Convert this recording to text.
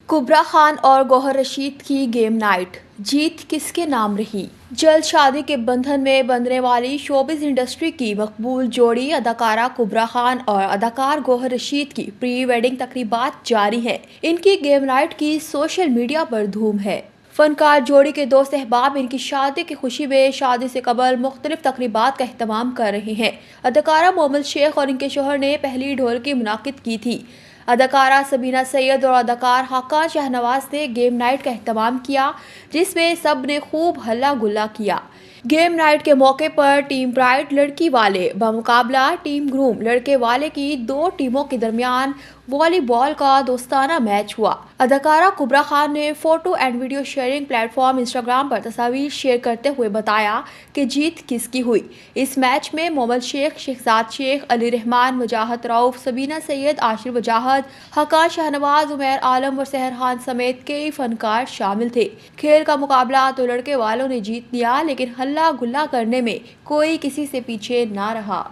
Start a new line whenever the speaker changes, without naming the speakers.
कुबरा खान और गौहर रशीद की game night, जीत किसके नाम रही। जल्द शादी के बंधन में बंधने वाली शोबिज इंडस्ट्री की मकबूल जोड़ी अदाकारा कुबरा खान और अदाकार गौहर रशीद की प्री वेडिंग तकरीबात जारी है। इनकी गेम नाइट की सोशल मीडिया पर धूम है। फनकार जोड़ी के दोस्त अहबाब इनकी शादी की खुशी में शादी से कबल मुख्तलिफ तकरीबात का अहतमाम कर रहे हैं। अदाकारा मोहम्मद शेख और इनके शोहर ने पहली ढोलकी मुनाकिद की थी। अदाकारा सबीना सैयद और अदाकार हाकान शाहनवाज ने गेम नाइट का एहतमाम किया, जिसमें सब ने खूब हल्ला गुल्ला किया। गेम नाइट के मौके पर टीम ब्राइड लड़की वाले बमुकाबला टीम ग्रूम लड़के वाले की दो टीमों के दरमियान वॉलीबॉल का दोस्ताना मैच हुआ। अदाकारा कुबरा खान ने photo and video sharing platform Instagram पर तस्वीर शेयर करते हुए बताया कि जीत किसकी हुई। इस मैच में मोहम्मद शेख, शहजाद शेख, अली रहमान, मुजाहद रऊफ, सबीना सैयद, आशिर वजाहत, हकान शाहनवाज, उमैर आलम और सहर खान समेत कई फनकार शामिल थे। खेल का मुकाबला तो लड़के वालों ने जीत लिया, लेकिन हल्ला गुल्ला करने में कोई किसी से पीछे ना रहा।